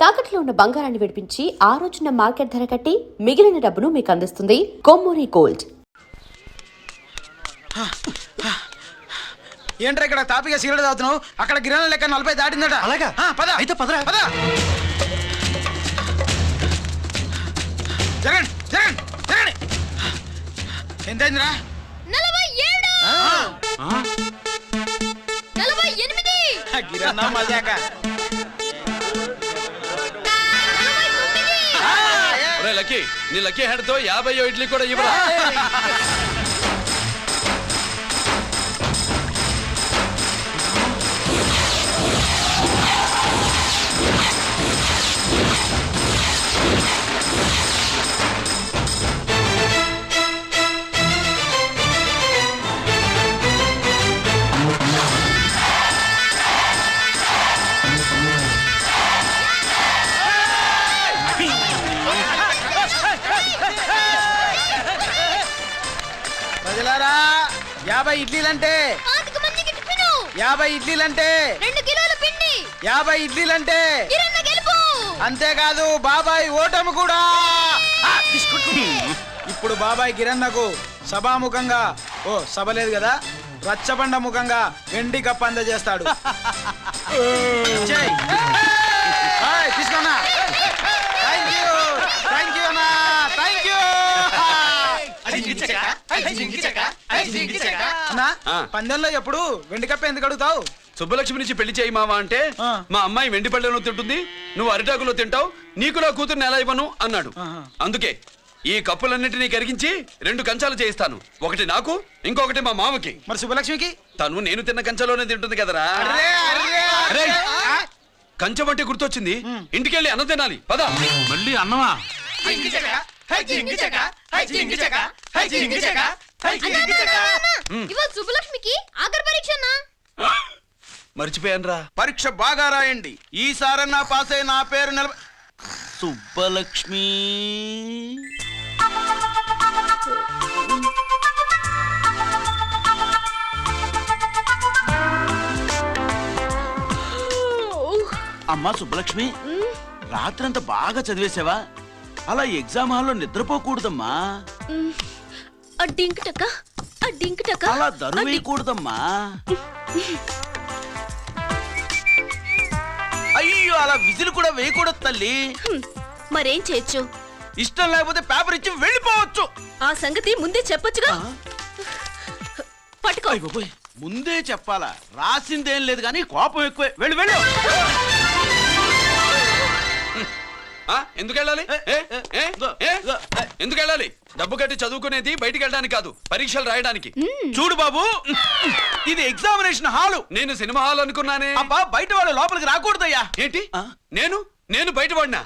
తాకట్లో ఉన్న బంగారాన్ని విడిపించి ఆ రోజున మార్కెట్ ధర కట్టి మిగిలిన డబ్బును మీకు అందిస్తుంది కొమ్మూరి గోల్డ్. ఏంట్రా ఇక్కడ తాపిగా సిగరెట్ తాగుతున్నావు? అక్కడ గిరణాల లెక్క 40 దాటిందట. అలాగా? పద అయితే పదరా. పద. జగన్ జగన్ జగన్ ఎంతైందిరా? 47 గిరణా మజాక. లక్కీ నీ లక్కీ హెడ్ తో 50 ఇడ్లీ కూడా ఇవ్వరా? ప్రజలారా 50 ఇడ్లీలంటే 50 ఇడ్లీలంటే 2 కిలోల పిండి 50 ఇడ్లీలంటే కిరణ్ గెలుపు. అంతేకాదు బాబాయ్ ఓటమి కూడా. ఇప్పుడు బాబాయ్ గిరన్నకు సభాముఖంగా సభ లేదు కదా, రచ్చబండ ముఖంగా వెండి కప్పు అందజేస్తాడు. తీసుకోనా? థ్యాంక్ యూ అన్నా, థ్యాంక్ యూ అన్నా. పందెంలో ఎప్పుడు వెండి కప్ప ఎందుకు అడుగుతావు? సుబ్బలక్ష్మి నుంచి పెళ్లి చేయి మావా అంటే మా అమ్మాయి వెండి పళ్ళెలో తింటుంది, నువ్వు అరిటాకులో తింటావు, నీకు నా కూతుర్ని ఎలా ఇవ్వను అన్నాడు. అందుకే ఈ కప్పులన్నిటినీ కరిగించి 2 కంచాలు చేయిస్తాను. ఒకటి నాకు, ఇంకొకటి మా మామకి. మరి శుభలక్ష్మికి? తను నేను తిన్న కంచలోనే తింటుంది కదరా. కంచం అంటే గుర్తొచ్చింది, ఇంటికెళ్ళి అన్నం తినాలి. పద. మళ్ళీ అన్నమా? ఇవాళ సుబ్బలక్ష్మికి ఆఖరి పరీక్ష. మర్చిపోయానురా. పరీక్ష బాగా రాయండి, ఈసారన్నా పాస్ అయి నా పేరు సుబ్బలక్ష్మి. అమ్మా సుబ్బలక్ష్మి, రాత్రంతా బాగా చదివేసావా? అలా ఎగ్జామ్ హాల్లో నిద్రపోకూడదమ్మా. అలా దరువేయకూడదమ్మా. అయ్యో, అలా విజిల్ కూడా వేయకూడదు తల్లి. మరేం చేయొచ్చు? ఇష్టం లేకపోతే పేపర్ ఇచ్చి వెళ్ళిపోవచ్చు. ఆ సంగతి ముందే చెప్పొచ్చుగా. పట్టుకో. ముందే చెప్పాలా? రాసిందేం లేదు కానీ కోపం ఎక్కువే. వెళ్ళు వెళ్ళు. ఎందుకు వెళ్ళాలి? ఎందుకు వెళ్ళాలి? డబ్బు కట్టి చదువుకునేది బయటికి వెళ్ళడానికి కాదు, పరీక్షలు రాయడానికి. చూడు బాబు, ఇది ఎగ్జామినేషన్ హాలు. నేను సినిమా హాల్ అనుకున్నానే. అబ్బా, బయట వాళ్ళు లోపలికి రాకూడదయ్యా. ఏంటి? నేను బయటపడినా?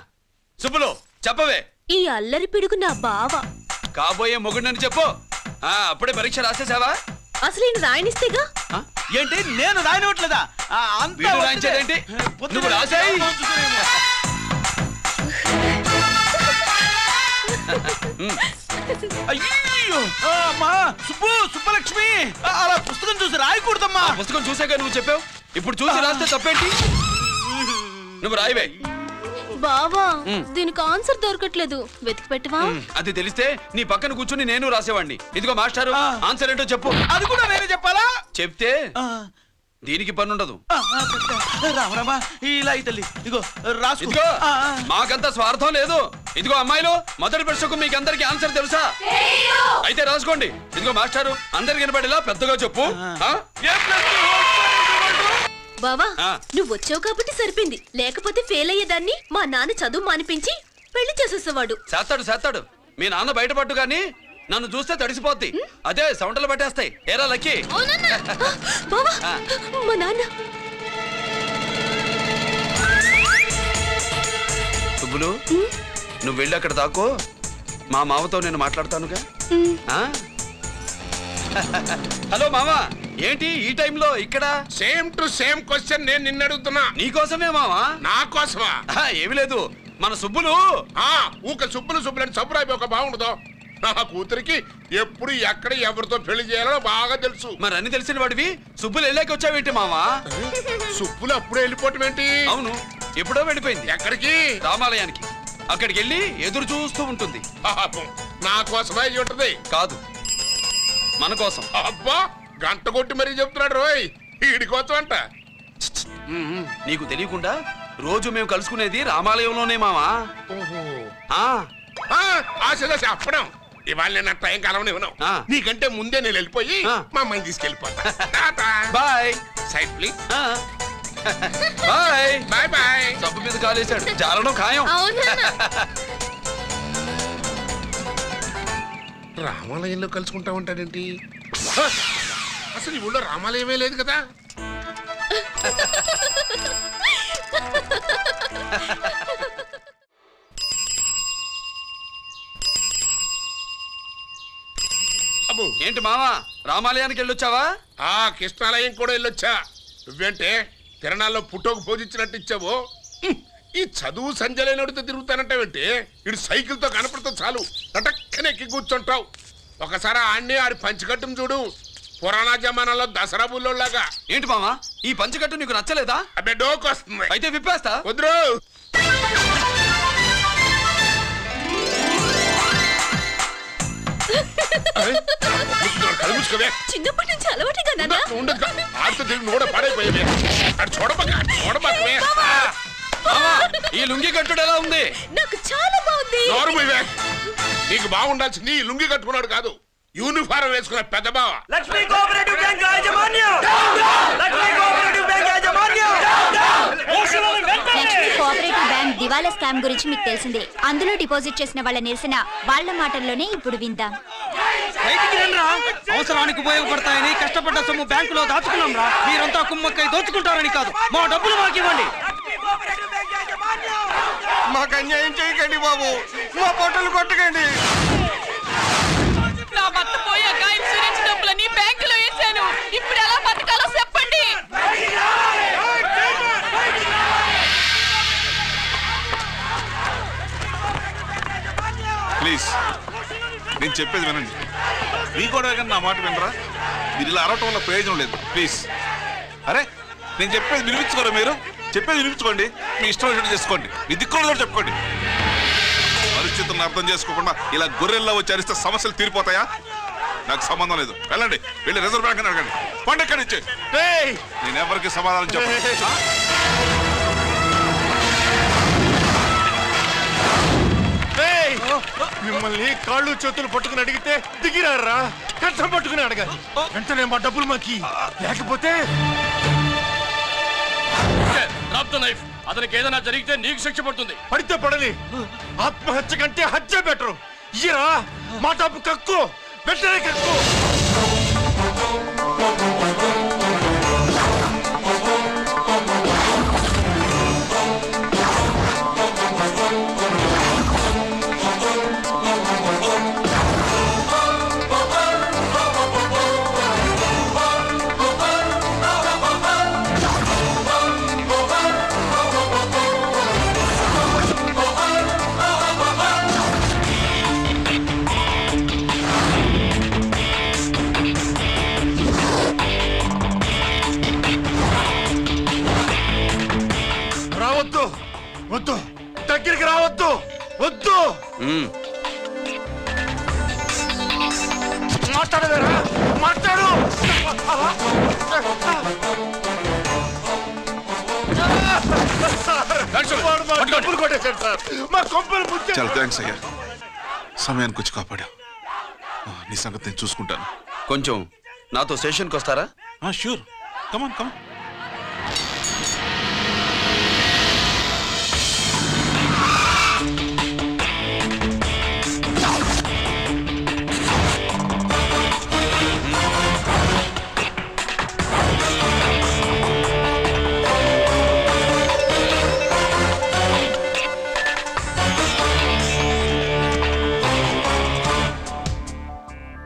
సుబ్బులు చెప్పవే. ఈ అల్లరి పిడుగు నా బావ. కాబోయే మొగుడిని చెప్పు. అప్పుడే పరీక్ష రాసేసావా? అసలు ఈయన రాయనిస్తేగా. ఏంటి, నేను రాయనట్లేదా? రాయించేదేంటి? నువ్వు రాసాయి. అయ్యో అమ్మా, సుబ్బలక్ష్మి, అలా పుస్తకం చూసి రాయకూడదమ్మా. పుస్తకం చూసాక నువ్వు చెప్పావు, ఇప్పుడు చూసి రాస్తే తప్పేంటి? నువ్వు రాయవే. బావా, దీనికి ఆన్సర్ దొరకట్లేదు, వెతికి పెట్టవా? అది తెలిస్తే నీ పక్కన కూర్చుని నేను రాసేవాడిని. ఇదిగో మాస్టారు, ఆన్సర్ ఏంటో చెప్పు. అది కూడా నేనే చెప్పాలా? చెప్తే దీనికి పని ఉండదు. రామరామా, ఇలా తల్లి, ఇదిగో రాసుకో. ఇదిగో, మాకంతా స్వార్థం లేదు. ఇదిగో అమ్మాయిలు, మొదటి ప్రశ్నకు మీకు అందరికి ఆన్సర్ తెలుసా? అయితే రాసుకోండి. ఇదిగో మాస్టారు, అందరికి వినపడేలా పెద్దగా చెప్పు. బావా, నువ్వు వచ్చావు కాబట్టి సరిపోయింది, లేకపోతే ఫెయిల్ అయ్యేదాన్ని. మా నాన్న చదువు మానిపించి పెళ్లి చేసేసేవాడు. చేస్తాడు. మీ నాన్న బయటపడ్డు గాని నన్ను చూస్తే తడిసిపోద్ది. అదే సౌంటలు పట్టేస్తాయి. ఏరా లక్కీ? బావా, మా నాన్న. సుబ్బులు, నువ్వు వెళ్ళి అక్కడ దాకో, మా మామతో నేను మాట్లాడతానుగా. హలో మామా, ఏంటి ఈ టైంలో ఇక్కడ? సేమ్ టు సేమ్ క్వశ్చన్ నేను నిన్ను అడుగుతున్నా. నీకోసమే మామా. నా కోసమా? ఏమి లేదు, మన సుబ్బులు ఊక సుబ్బులని సబ్బురాయి ఒక బాగుండదు. నా కూతురికి ఎప్పుడు ఎక్కడ ఎవరితో పెళ్లి చేయాలో బాగా తెలుసు. మరి అన్ని తెలిసిన వాడివి సుబ్బులు వెళ్ళాక వచ్చావేంటి మావా? సుబ్బులు అప్పుడే వెళ్ళిపోవటం ఏంటి? అవును, ఎప్పుడో వెళ్ళిపోయింది. ఎక్కడికి? రామాలయానికి. అక్కడికి వెళ్ళి ఎదురు చూస్తూ ఉంటుంది. పాపం, నా కోసమే అయి ఉంటది. కాదు, మన కోసం. అబ్బా, గంట కొట్టి మరీ చెప్తున్నాడు రోయ్, వీడి కోసం అంట. నీకు తెలియకుండా రోజు మేము కలుసుకునేది రామాలయంలోనే మావా. ఓహో, ఆ, ఆశ చెప్పడం. ఇవాళ నేను టైం కాలం ఇవ్వను. ఆ. నీకంటే ముందే నేను వెళ్ళిపోయి ఆ. మా అమ్మాయిని తీసుకెళ్ళిపోతా. బాయ్. Side please. ఆ. బాయ్. Bye bye. సబ్బు మీద కాలేశాడు, జారడం ఖాయం. అవునా? రామాలయంలో కలుసుకుంటా ఉంటాడేంటి? హ! అసలు ఈ ఊళ్ళో రామాలయమే లేదు కదా. అబ్బో, ఏంటి మావా, రామాలయానికి వెళ్ళొచ్చావా? ఆ కృష్ణాలయం కూడా వెళ్ళొచ్చా. నువ్వేంటే తిరణాల్లో పుట్టోకు పూజించినట్టు ఇచ్చావు. ఈ చదువు సంజలైనడితో తిరుగుతానంటావేంటి? ఇడు సైకిల్ తో కనపడితే చాలు నటక్కనే ఎక్కి కూర్చుంటావు. ఒకసారి ఆడిని ఆడి పంచికట్టును చూడు, పురాణ జమానాలో దసరా బుల్లోలాగా. ఏంటి మావా, ఈ పంచకట్టు నీకు నచ్చలేదా? అబ్బే డోకు వస్తుంది. అయితే విప్పేస్తా. వద్దురు. కలుగుసుకోవే. చిన్నప్పటి నుంచి అలవాటుగా నాన్న. ఆడితో తిరిగి నూడ పడైపోయేవే. అటు చూడబాకవే. మావా, ఈ లుంగి కట్టుడు ఎలా ఉంది? నాకు చాలా బాగుంది. నోరు మూయవే. నీకు బాగుండాల్సింది ఈ లుంగి కట్టుకున్నాడు కాదు, యూనిఫారం వేసుకున్న పెద్ద బావ. లక్ష్మీ కోఆపరేటివ్ బ్యాంక్ యాజమాన్యం. లక్ష్మీ కోఆపరేటివ్ బ్యాంక్ యాజమాన్యం. లక్ష్మీ కోఆపరేటివ్ బ్యాంక్ దివాలా స్కామ్ గురించి మీకు తెలిసిందే. అందులో డిపాజిట్ చేసిన వాళ్ళ నిరసన వాళ్ళ మాటల్లోనే ఇప్పుడు విందాం. బయటికి రండిరా. అవసరానికి ఉపయోగపడతాయని కష్టపడ్డ సొమ్ము బ్యాంకులో దాచుకున్నాం రా. మీరంతా కుమ్మక్కై దోచుకుంటారని కాదు, మా డబ్బులు మాకు ఇవ్వండి. మాకు అన్యాయం చేయకండి బాబు, మా పొట్టలు కొట్టకండి. నా భర్త పోయాక ఇన్సూరెన్స్ డబ్బులని బ్యాంకులో వేసాను. ఇప్పుడు ఎలా బతకాలో చెప్పండి. ప్లీజ్, నేను చెప్పేది వినండి. మీ కూడా కానీ నా మాట వినరా? మీరు ఇలా అరవటం వల్ల ప్రయోజనం లేదు. ప్లీజ్. అరే, నేను చెప్పేది వినిపించుకోరా? మీరు చెప్పేది వినిపించుకోండి, మీ ఇష్టం వచ్చినట్టు చేసుకోండి, మీ దిక్కులో చెప్పుకోండి. పరిస్థితులను అర్థం చేసుకోకుండా ఇలా గొర్రెల్లో వచ్చి అరిస్తే సమస్యలు తీరిపోతాయా? నాకు సంబంధం లేదు. వెళ్ళండి, వెళ్ళి రిజర్వ్ బ్యాంక్ అని అడగండి. పండి ఎక్కడి నుంచి. నేను ఎవరికి సమాధానం చెప్పను. మిమ్మల్ని కాళ్ళు చేతులు పట్టుకుని అడిగితే దిగిరారా? కష్టం పట్టుకుని అడగాలి. వెంటనే మా డబ్బులు మాకి, లేకపోతే అతనికి ఏదైనా జరిగితే నీకు శిక్ష పడుతుంది. పడితే పడని, ఆత్మహత్య కంటే హత్య బెటరు. ఇయ్యరా మా డబ్బు, కక్కు, వెంటనే కక్కు. రావద్దు, వద్దు, దగ్గరికి రావద్దు, వద్దు. మాట్లాడవేరా? మాట్లాడు. వాడు మా డబ్బులు కొట్టేశాడు సార్. మా కొంపలు ముంచాడు. చాలా థ్యాంక్స్ అయ్యా, సమయానికి వచ్చి కాపాడా. నీ సంగతి నేను చూసుకుంటాను. కొంచెం నాతో స్టేషన్కి వస్తారా? షూర్, కమాన్ కమాన్.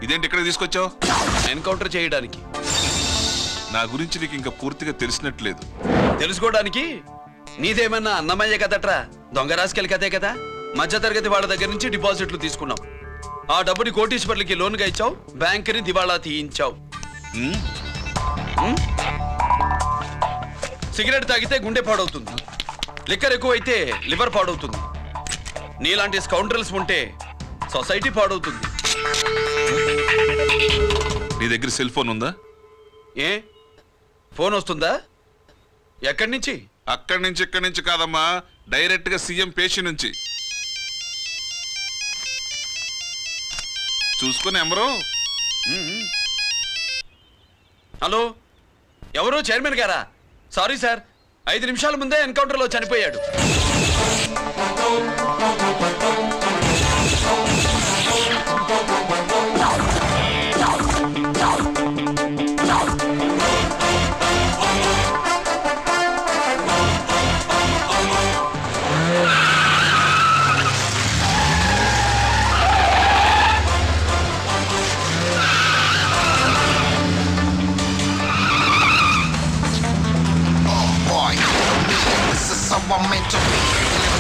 ఇదేంటి ఇక్కడ తీసుకొచ్చావు? ఎన్కౌంటర్ చేయడానికి. నా గురించి నీకు ఇంకా పూర్తిగా తెలిసినట్లేదు. తెలుసుకోవడానికి నీదేమన్నా అన్నమయ్య కదట్రా, దొంగ రాసుకెళ్ళి కదే కదా. మధ్యతరగతి వాళ్ళ దగ్గర నుంచి డిపాజిట్లు తీసుకున్నాం. ఆ డబ్బుని కోటీశ్వర్లకి లోన్గా ఇచ్చావు, బ్యాంకుని దివాళా తీయించావు. సిగరెట్ తాగితే గుండె పాడవుతుంది, లిక్కర్ ఎక్కువైతే లివర్ పాడవుతుంది. నీలాంటి స్కౌండ్రల్స్ ఉంటే సొసైటీ పాడవుతుంది. నీ దగ్గర సెల్ ఫోన్ ఉందా? ఏ ఫోన్ వస్తుందా? ఎక్కడి నుంచి? ఇక్కడి నుంచి కాదమ్మా, డైరెక్ట్ గా సీఎం పేషి నుంచి. చూసుకుని నెంబరు. హలో, ఎవరు? చైర్మన్ గారా? సారీ సార్, 5 నిమిషాల ముందే ఎన్కౌంటర్లో చనిపోయాడు. I'm meant to be.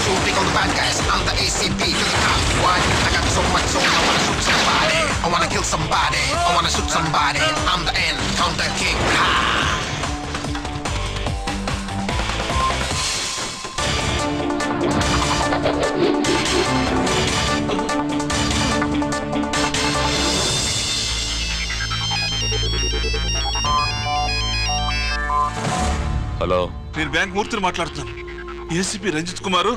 Shooting all the bad guys. I'm the ACP to the top. Why? I got so much soul. I wanna shoot somebody. I wanna kill somebody. I wanna shoot somebody. I'm the end. Counter king. Ha! Hello, నేను bank మూర్తిని మాట్లాడుతున్నాను. ACP Ranjith కుమారు.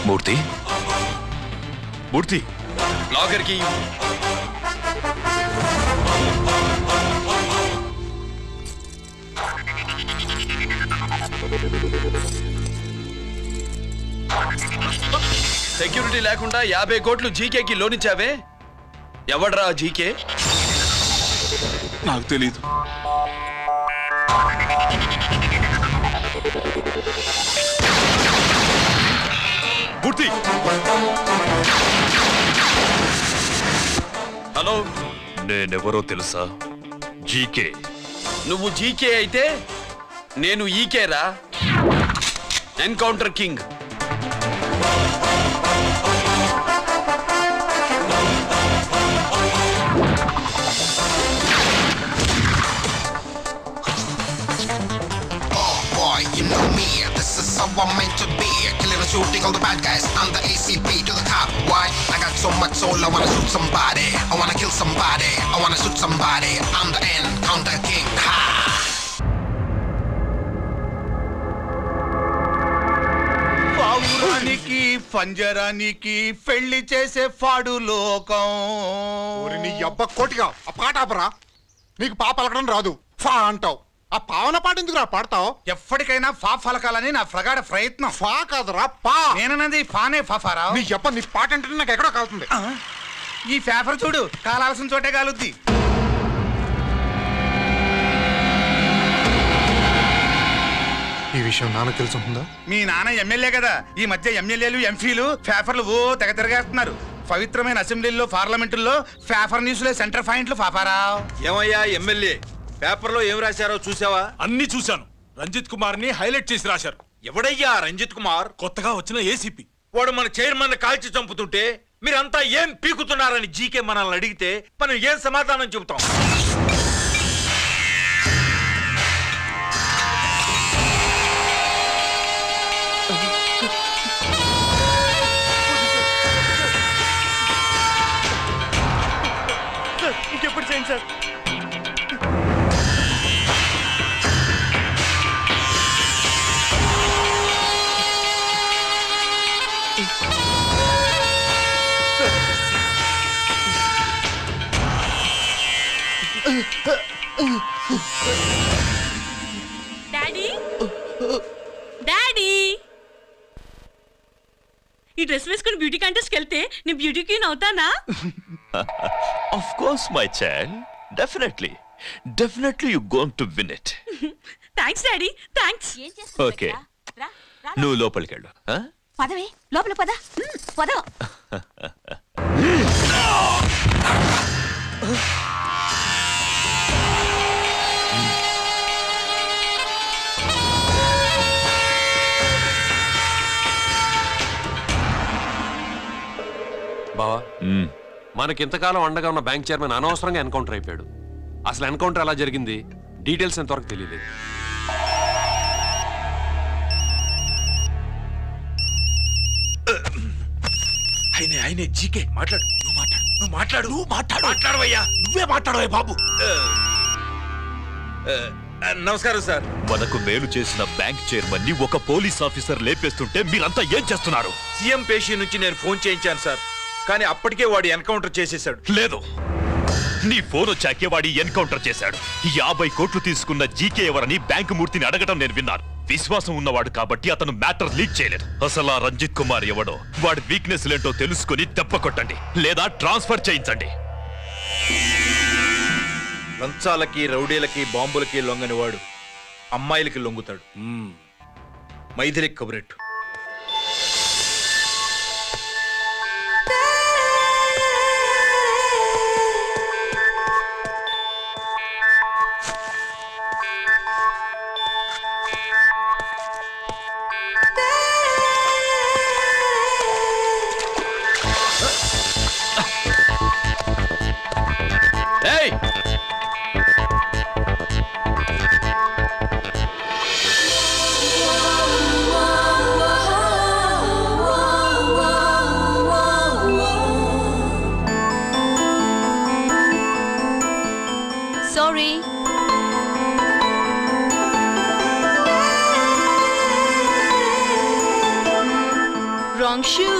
మూర్తి, లాగర్కి security లేకుండా 50 కోట్లు జీకేకి loan ఇచ్చావే, ఎవడ్రా GK? నాకు తెలీదు. మూర్తి, hello, నేనెవరో తెలుసా? జీకే. నువ్వు జీకే అయితే నేను ఈకేరా, encounter king. You know me, this is how I'm meant to be. Killing and shooting all the bad guys. I'm the ACP to the top. Why? I got so much soul. I wanna shoot somebody. I wanna kill somebody. I wanna shoot somebody. I'm the end. Counter king. Ha! పావురానికి పంజరానికి పెళ్లి చేసే ఫాడు లోకం. నీ అబ్బ కోటిగా ఆ పాట ఆపరా. నీకు పా పలకడం రాదు, ఫా అంటావు. ఆ పావన పాట ఎందుకు పాడతావు? ఎప్పటికైనా ఫా ఫలకాలని నా ప్రగాఢ ప్రయత్నం. ఫా కాదురా పా. నేనన్నది ఫానే ఫాఫారావు. నీ అబ్బ నీ పాట అంటే నాకు ఎక్కడో కాలుతుంది. ఈ పేపర్ చూడు, కాలాల్సిన చోటే కాలుద్ది. ఈ విషయం నాన్న తెలుసుంటుందా? మీ నాన్న ఎమ్మెల్యే కదా. ఈ మధ్య ఎమ్మెల్యేలు ఎంపీలు పేపర్లు తెగ తిరగేస్తున్నారు. పవిత్రమైన అసెంబ్లీలో పార్లమెంటుల్లో పేపర్ న్యూస్లో సెంటర్ పాయింట్లు ఫాఫారావు. ఏమయ్యా ఎమ్మెల్యే, పేపర్లో ఏం రాశారో చూసావా? అన్ని చూశాను. రంజిత్ కుమార్ ని హైలైట్ చేసి రాశారు. ఎవడయ్యా రంజిత్ కుమార్? కొత్తగా వచ్చిన ఏసీపీ. వాడు మన చైర్మన్ కాల్చి చంపుతుంటే మీరంతా ఏం పీకుతున్నారని జీకే మనల్ని అడిగితే మనం ఏం సమాధానం చెబుతాం? ఇంకెప్పుడు చేయండి సార్. డాడీ, డాడీ, ఈ డ్రెస్ వేసుకుని బ్యూటీ కాంటెస్ట్కి వెళ్తే నీ బ్యూటీ క్వీన్ అవుతానా? Of course, my child. Definitely. Definitely you're going to win it. Thanks daddy, thanks. Okay. నువ్వు లోపలికి వెళ్ళు. పదవే, లోపల పద. పద. బావా, మనకింతకాలం అండగా ఉన్న బ్యాంక్ చైర్మన్ అనవసరంగా ఎన్కౌంటర్ అయిపోయాడు. అసలు ఎన్కౌంటర్ ఎలా జరిగింది డీటెయిల్స్ ఎంతవరకు తెలియలేదు. ఆయనే జీకే మాట్లాడు. నువ్వు మాట్లాడవయ్యా. నువ్వే మాట్లాడవయ్యా బాబు. నమస్కారం సార్. మనకు మేలు చేసిన బ్యాంక్ చైర్మన్ ని ఒక పోలీస్ ఆఫీసర్ లేపేస్తుంటే మీరంతా ఏం చేస్తున్నారు? సీఎం పేషీ నుంచి నేను ఫోన్ చేయించాను సార్, కానీ అప్పటికే వాడు ఎన్కౌంటర్ చేసేశాడు. లేదు, నీ ఫోన్ వచ్చాకే వాడి ఎన్కౌంటర్ చేశాడు. 50 కోట్లు తీసుకున్న జీకే ఎవరని బ్యాంకు మూర్తిని అడగడం నేను విన్నాను. విశ్వాసం ఉన్నవాడు కాబట్టి అతను మ్యాటర్ లీక్ చేయలేదు. అసలు ఆ రంజిత్ కుమార్ ఎవడో, వాడి వీక్నెస్ లేంటో తెలుసుకుని దెబ్బ కొట్టండి, లేదా ట్రాన్స్ఫర్ చేయించండి. లంచాలకి, రౌడీలకి, బాంబులకి లొంగని వాడు అమ్మాయిలకి లొంగుతాడు. మైథిలి కబురెట్టు. Sorry. Wrong shoe.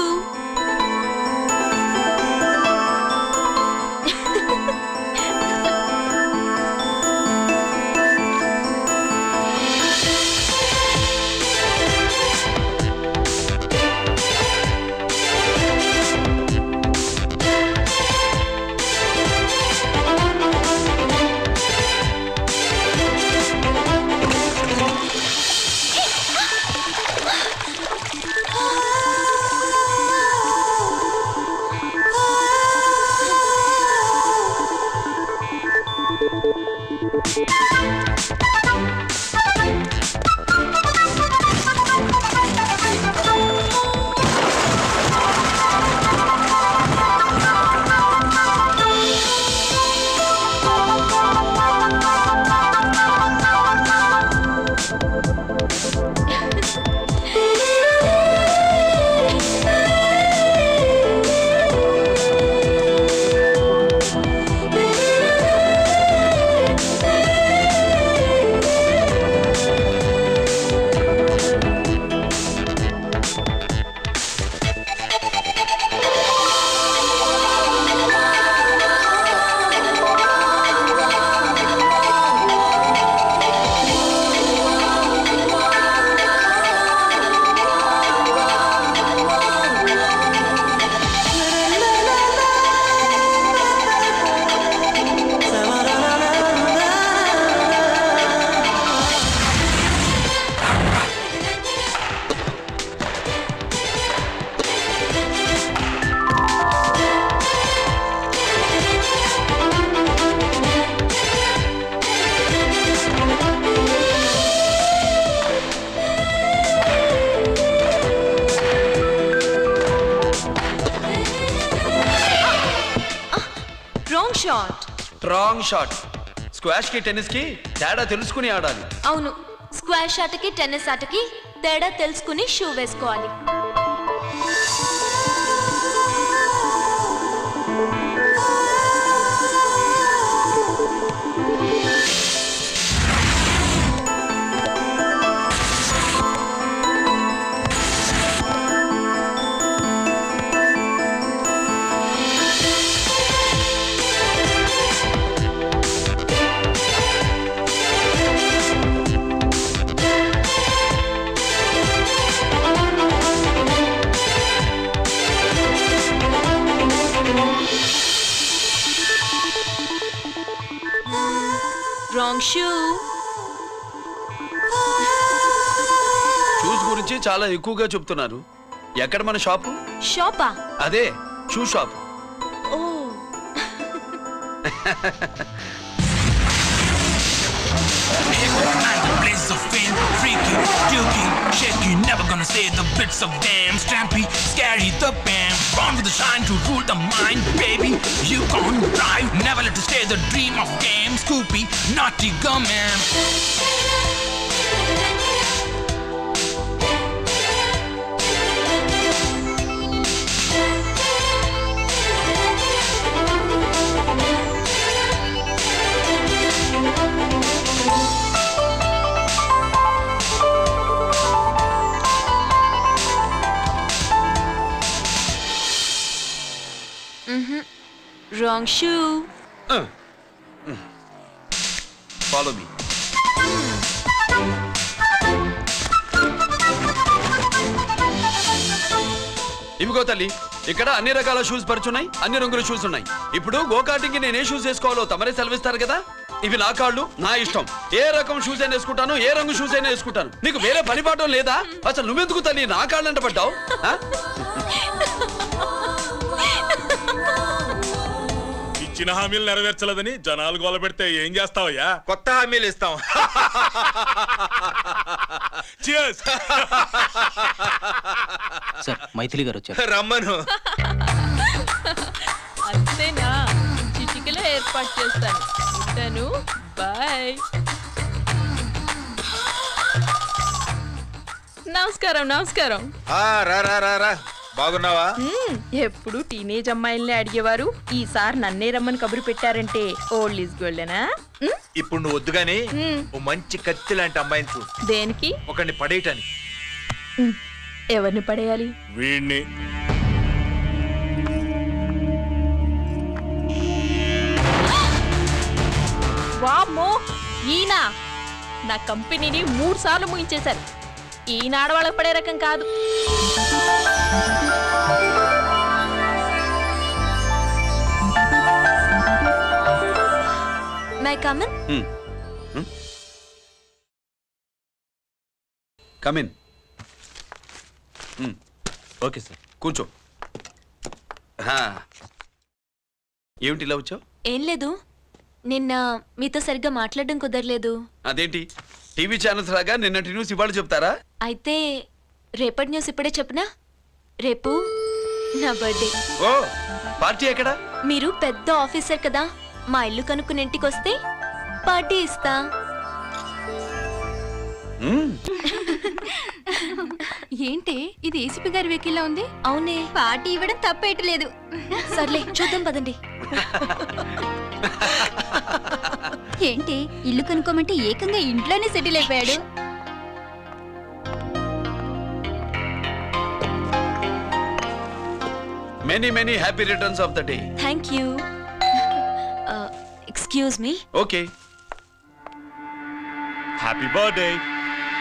Wrong shot. Squash కి టెన్నిస్ కి తేడా తెలుసుకుని ఆడాలి. అవును, స్క్వాష్ ఆటకి టెన్నిస్ ఆటకి తేడా తెలుసుకుని షూ వేసుకోవాలి. Wrong shoe. షూస్ గురించి చాలా ఎక్కువగా చెప్తున్నారు. ఎక్కడ మన షాపు? షాపా? అదే షూ షాప్. ఓ. Blaze of fame, freaky, dookie, shaky, never gonna say the bits of damn Stampy, scary the band. Born with the shine to rule the mind, baby. You can't drive, never let to stay the dream of game. Scoopy, naughty gumman. Wrong shoe. Follow me. ఇవిగో తల్లి, ఇక్కడ అన్ని రకాల shoes పరుచున్నాయి, అన్ని రంగుల shoes ఉన్నాయి. ఇప్పుడు go-karting కి నేను ఏ షూస్ వేసుకోవాలో తమరే సెలవిస్తారు కదా. ఇవి నా కాళ్ళు, నా ఇష్టం. ఏ రకం షూస్ అయినా వేసుకుంటాను, ఏ రంగు షూస్ అయినా వేసుకుంటాను. నీకు వేరే పని పాఠం లేదా? అసలు నువ్వెందుకు తల్లి నా కాళ్ళు అంట పడ్డావు? ఇచ్చిన హామీలు నెరవేర్చలేదని జనాలు గోల పెడితే ఏం చేస్తావయ్యా? కొత్త హామీలు ఇస్తాం. సార్ మైథిలి గారు వచ్చారు. రమ్మను. అంతేనా? చిటికలో ఏర్పాటు చేస్తాను. ఉంటాను. బాయ్. నమస్కారం. నమస్కారం. రా రా రా రా. బాగున్నావా? ఎప్పుడు టీనేజ్ అమ్మాయిల్ని అడిగేవారు, ఈసారి నన్నే రమ్మని కబురు పెట్టారంటే ఓల్డ్ ఈజ్ గోల్డెనా? ఇప్పుడు నువ్వు వద్దు గానీ ఓ మంచి కత్తి లాంటి అమ్మాయిని చూడు. దేనికి? ఒకరిని పడేయటానికి. ఎవరిని పడేయాలి? వీణ్ణి. వామ్మో, ఈయన నా కంపెనీని 3 సార్లు ముగించేశారు. ఈయన ఆడవాళ్ళకి పడే రకం కాదు. My come on. Come in. Okay sir. కూర్చో. ఏమిటి ఇలా వచ్చావు? ఏం లేదు, నిన్న మీతో సరిగ్గా మాట్లాడడం కుదరలేదు. అదేంటి, టీవీ ఛానల్స్ లాగా నిన్నటి న్యూస్ ఇవాళ చెప్తారా? అయితే రేపటి న్యూస్ ఇప్పుడే చెప్పనా? రేపు నా బర్త్డే. ఓ, పార్టీ ఎక్కడ? మీరు పెద్ద ఆఫీసర్ కదా, మా ఇల్లు కనుక్కుని ఇంటికి వస్తే పార్టీ ఇస్తా. ఏంటి ఇది? ఏసీపీ గారి వెహికల్లా ఉంది. అవునే, పార్టీ ఇవ్వడం తప్పేయట్లేదు. సర్లే చూద్దాం పదండి. ఏంటి ఇల్లు కనుక్కోమంటే ఏకంగా ఇంట్లోనే సెటిల్ అయిపోయాడు. Many many happy returns of the day. Thank you. Excuse me. Okay. Happy birthday.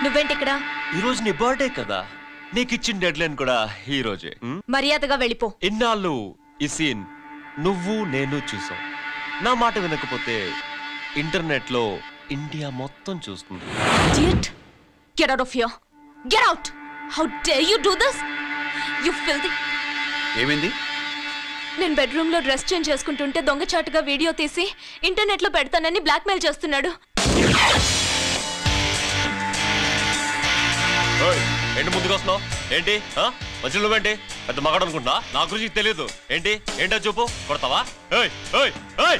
నువ్వేంటి ఇక్కడ? ఈ రోజు నీ బర్త్డే కదా, నీకు ఇచ్చిన డెడ్ లైన్ కూడా ఈ రోజే. మర్యాదగా వెళ్ళిపో. ఇన్నాళ్ళు ఈ సీన్ నువ్వు నేను చూసాం. నా మాట వినకపోతే ఇంటర్నెట్ లో ఇండియా మొత్తం చూస్తుంది. Idiot! Get out of here! Get out! How dare you do this? You filthy! ఏమైంది? నేను బెడ్రూమ్ లో డ్రెస్ చేంజ్ చేసుకుంటుంటే దొంగచాటుగా వీడియో తీసి ఇంటర్నెట్ లో పెడతానని బ్లాక్మెయిల్ చేస్తున్నాడు. ఏంటి ముందుకు వస్తున్నావు? ఏంటి మధ్యలో నువ్వేంటి పెద్ద మగాడు అనుకుంటున్నా? నా గురించి తెలియదు ఏంటి? ఏంటో చూపు, కొడతావా? ఏయ్ ఏయ్ ఏయ్ ఏయ్!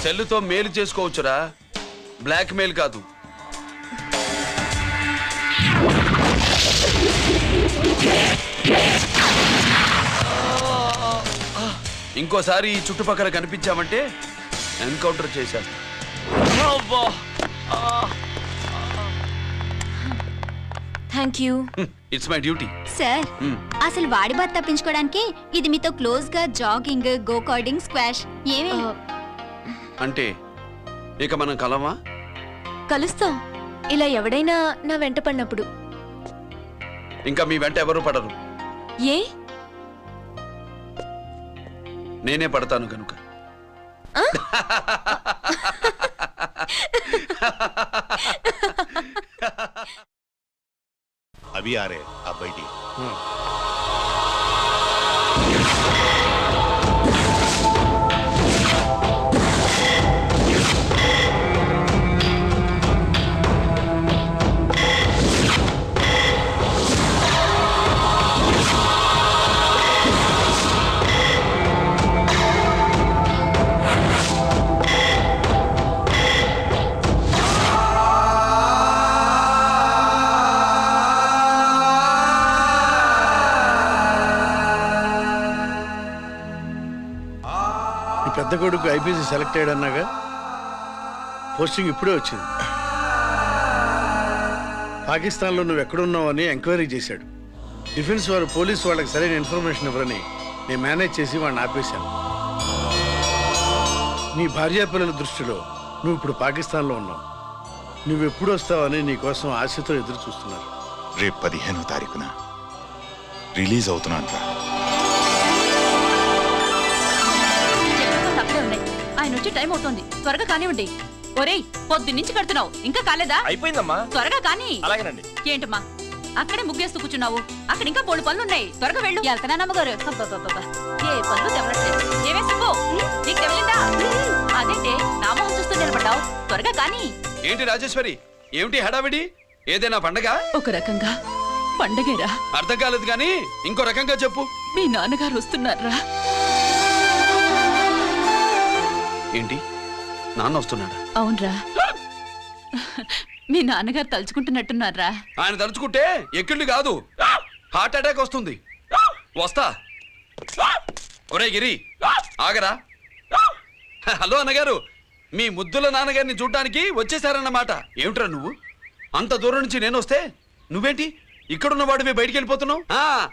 సెల్లుతో మేలు చేసుకోవచ్చురా, బ్లాక్ మెయిల్ కాదు. ఇంకోసారి ఈ చుట్టుపక్కల కనిపించామంటే ఎన్కౌంటర్ చేశాను. Thank you. It's my duty. Sir, అసలు వాడి బాధ తప్పించుకోవడానికి ఇది మీతో క్లోజ్ గా జాగింగ్, గో కార్డింగ్, స్క్వాష్ ఏమే. అంటే ఇక మనం కలవా? కలుస్తాం, ఇలా ఎవడైనా నా వెంట పడినప్పుడు. ఇంకా మీ వెంట ఎవరు పడరు. ఏ? నేనే పడతాను కనుక. अभी आ रहे हैं, आप बैठिए। పెద్ద కొడుకు ఐపీసీ సెలెక్ట్ అయ్యాడన్నాగా, పోస్టింగ్ ఇప్పుడే వచ్చింది. పాకిస్తాన్లో నువ్వు ఎక్కడున్నావు అని ఎంక్వైరీ చేశాడు. డిఫెన్స్ వారు పోలీసు వాళ్ళకి సరైన ఇన్ఫర్మేషన్ ఇవ్వరని నేను మేనేజ్ చేసి వాడిని ఆపేశాను. నీ భార్యా పిల్లల దృష్టిలో నువ్వు ఇప్పుడు పాకిస్తాన్లో ఉన్నావు. నువ్వెప్పుడు వస్తావని నీ కోసం ఆశతో ఎదురు చూస్తున్నారు. రేపు 15వ తారీఖున రిలీజ్ అవుతున్నాను రా. ఆయన వచ్చి టైం అవుతోంది, త్వరగా కానివ్వండి. ఒరేయ్, పొద్దున్నుంచి కడుతున్నావు, ఇంకా కాలేదా? అయిపోయిందమ్మా. త్వరగా కానీ. అలాగేనండి. ఏంటమ్మా అక్కడే ముగ్గేస్తూ కూర్చున్నావు? అక్కడ ఇంకా 3 పనులున్నాయి, త్వరగా వెళ్ళు. వెళ్తానా నమ్మగారు? అబ్బబ్బబ్బబ్బా, ఏ పనులు తెవలట్లేదు. ఏమే సుబ్బు, నీకు తెవలిందా? అదేంటే నా మొహం చూస్తూ నిలబడ్డావు, త్వరగా కానీ. ఏంటి రాజేశ్వరి, ఏమిటి హడావిడి? ఏదైనా పండగ? ఒక రకంగా పండగేరా. అర్థం కాలేదు కానీ ఇంకో రకంగా చెప్పు. మీ నాన్నగారు వస్తున్నారా? ఏంటి, నాన్న వస్తున్నాడా? అవునరా, మీ నాన్నగారు తలుచుకుంటున్నట్టున్నారా? ఆయన తలుచుకుంటే ఎక్కిళ్ళు కాదు, హార్ట్ అటాక్ వస్తుంది. వస్తా. ఒరే గిరి, ఆగరా. హలో అన్నగారు, మీ ముద్దుల నాన్నగారిని చూడ్డానికి వచ్చేసారన్నమాట. ఏమిట్రా నువ్వు? అంత దూరం నుంచి నేను వస్తే నువ్వేంటి ఇక్కడున్న వాడివి బయటికి వెళ్ళిపోతున్నావు?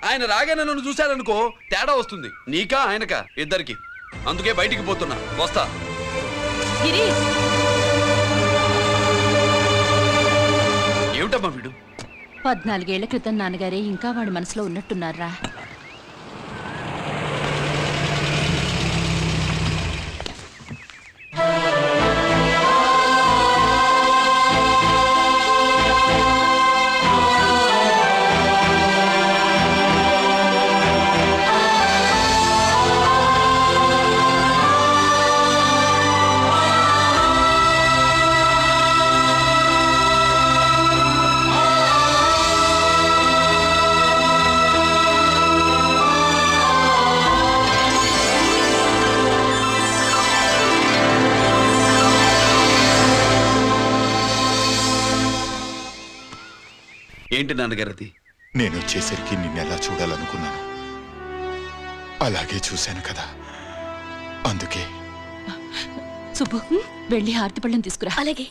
ఆయన రాగానే నన్ను చూశారనుకో తేడా వస్తుంది, నీకా ఆయనకా ఇద్దరికి. అందుకే బయటికి పోతున్నా, వస్తా. ఏమిటమ్మా వీడు? 14 ఏళ్ల క్రితం నాన్నగారే ఇంకా వాడి మనసులో ఉన్నట్టున్నారా? ఏంటి నాన్నగారిది? నేను వచ్చేసరికి నిన్నెలా చూడాలనుకున్నాను, అలాగే చూశాను కదా, అందుకే. సుబ్బు, వెళ్ళి హారతి పళ్ళని తీసుకురా. అలాగే.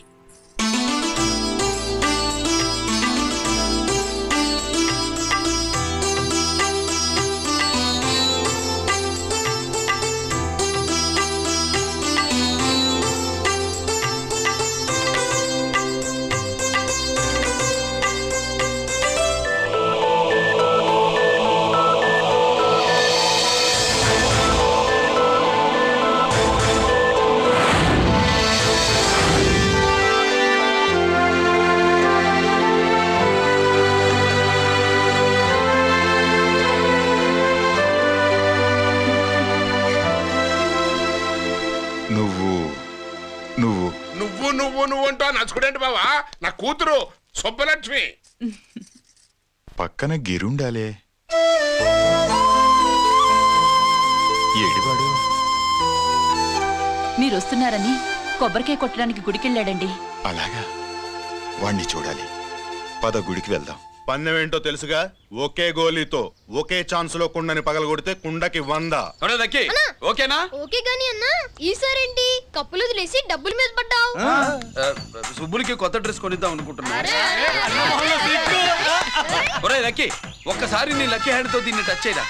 నువ్వు అంటా నచ్చుకునేంటి బావా? నా కూతురు సుబ్బలక్ష్మి. పక్కన గిరుండాలే. ఏడివాడు? మీరు వస్తున్నారని కొబ్బరికాయ కొట్టడానికి గుడికెళ్ళాడండి. అలాగా, వాణ్ణి చూడాలి. పద గుడికి వెళ్దాం. పందెమేంటో తెలుసుగా, ఒకే గోలీతో ఒకే ఛాన్స్ లో కుండని పగలగొడితే కుండకి 100. ఓకేనా? ఓకే గాని అన్నా, ఈసారేంటి కప్పులు వదిలేసి డబ్బుల మీద పడ్డావు? సుబ్బులకి కొత్త డ్రెస్ కొనిద్దాం అనుకుంటున్నా. ఒరే లక్కీ, ఒక్కసారి నీ లక్కీ హ్యాండ్ తో దీన్ని టచ్ చేయరా.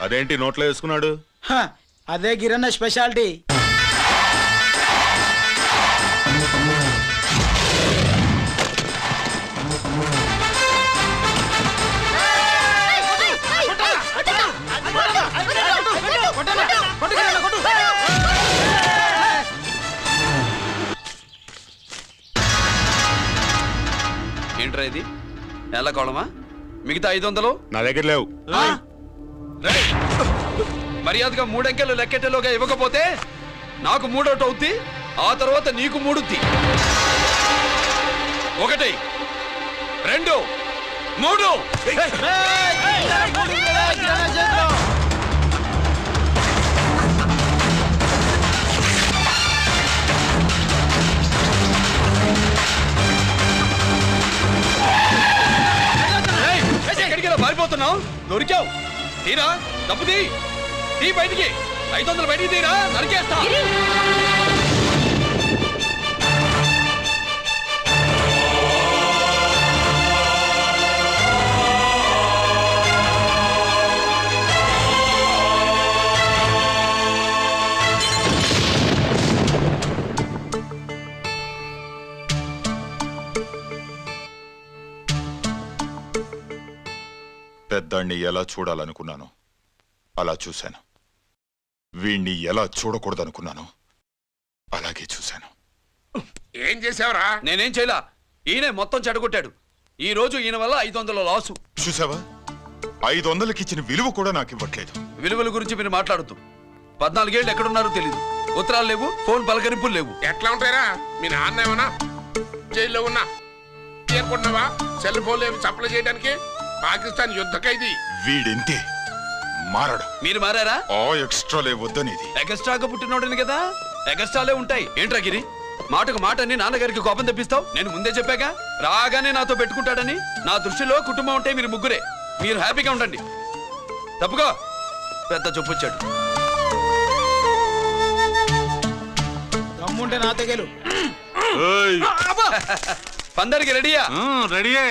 అదేంటి నోట్లో వేసుకున్నాడు? అదే గిరన్న స్పెషాలిటీ. ఏంట్రా ఇది ఎలా కోళమా? మిగతా 500 నా దగ్గర లేవు. రేయ్! మర్యాదగా 3 అంకెలు లెక్కెట్టేలోగా ఇవ్వకపోతే నాకు 3 అవుద్ది, ఆ తర్వాత నీకు 3. 1 2 3. ఎక్కడికి పారిపోతున్నావు? దొరికావు. తీరా డబ్బు తీ బయటికి. 500 బయటికి తీరా, నరికేస్తా. పెద్దాన్ని ఎలా చూడాలనుకున్నాను అలా చూశాను, వీణ్ణి ఎలా చూడకూడదనుకున్నాను అలాగే చూశాను. ఏం చేసావురా? నేనేం చేయలా, ఈయనే మొత్తం చెడగొట్టాడు. ఈ రోజు ఈయన వల్ల 500 లాసు. చూసావా, 500కి ఇచ్చిన విలువ కూడా నాకు ఇవ్వట్లేదు. విలువల గురించి మీరు మాట్లాడుతూ 14 ఏళ్ళు ఎక్కడున్నారో తెలీదు. ఉత్తరాలు లేవు, ఫోన్ పలకరింపులు లేవు. ఎట్లా ఉంటాయిరా? మీ నాన్న ఏమన్నా జైల్లో ఉన్నా అనుకుంటున్నావా? సెల్ ఫోన్ లేవు సప్లై చేయడానికి. పాకిస్తాన్ యుద్ధ ఖైదీ. వీడింతే మారడు. మీరు మారారా? ఎక్స్ట్రాలే వద్దనేది. ఎగస్ట్రాగా పుట్టినోడని కదా, ఎగస్ట్రాలే ఉంటాయి. ఏంట్రా గిరి, మాటకు మాట అని నాన్నగారికి కోపం తెప్పిస్తావు? నేను ముందే చెప్పాగా రాగానే నాతో పెట్టుకుంటాడని. నా దృష్టిలో కుటుంబం ఉంటే మీరు ముగ్గురే. మీరు హ్యాపీగా ఉండండి. తప్పుగా పెద్ద చొప్పొచ్చాడు. దమ్ముంటే నా తెగలు. పందరికి రెడీయా? రెడీయే.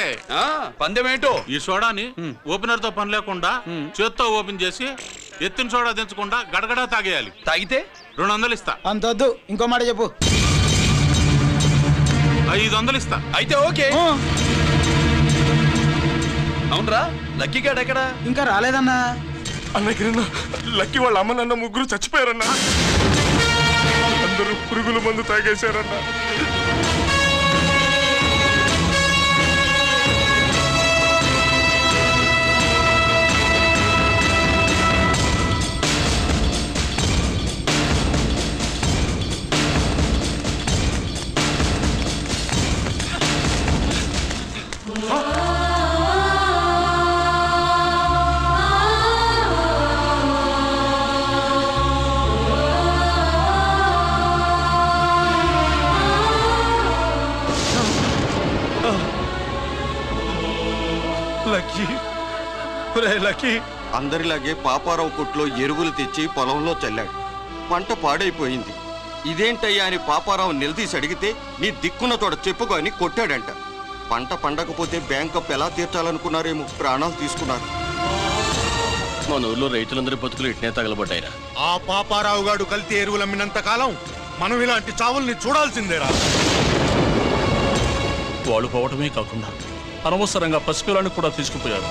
పందెం ఏంటో? ఈ సోడాని ఓపెనర్ తో పని లేకుండా చేత్తో ఓపెన్ చేసి ఎత్తిన సోడా దించకుండా గడగడా తాగేయాలి. తాగితే 200 ఇస్తా. అంతొద్దు, ఇంకో మాట చెప్పు. 500 ఇస్తా. అయితే ఓకే. అవునరా, లక్కీ గాడు ఎక్కడా? ఇంకా రాలేదన్నా. అన్నగిరన్నా, లక్కీ వాళ్ళ అమ్మ నాన్న ముగ్గురు చచ్చిపోయారన్నా. అందరూ పురుగుల మందు తాగేశారన్నా. లక్కీ అందరిలాగే పాపారావు కొట్లో ఎరువులు తెచ్చి పొలంలో చల్లాడు. పంట పాడైపోయింది. ఇదేంటయ్యా అని పాపారావు నిలదీసి అడిగితే నీ దిక్కున్న తోడ చెప్పుకో అని కొట్టాడంట. పంట పండకపోతే బ్యాంక్ అప్పు ఎలా తీర్చాలనుకున్నారేమో ప్రాణాలు తీసుకున్నారు. మన ఊర్లో రైతులందరి బతుకులు ఇట్నే తగలబడ్డాయిరా. ఆ పాపారావు గాడు కల్తీ ఎరువులు అమ్మినంత కాలం మనం ఇలాంటి చావుల్ని చూడాల్సిందేరా. వాళ్ళు పోవటమే కాకుండా అనవసరంగా పసిపిల్లని కూడా తీసుకుపోయారు.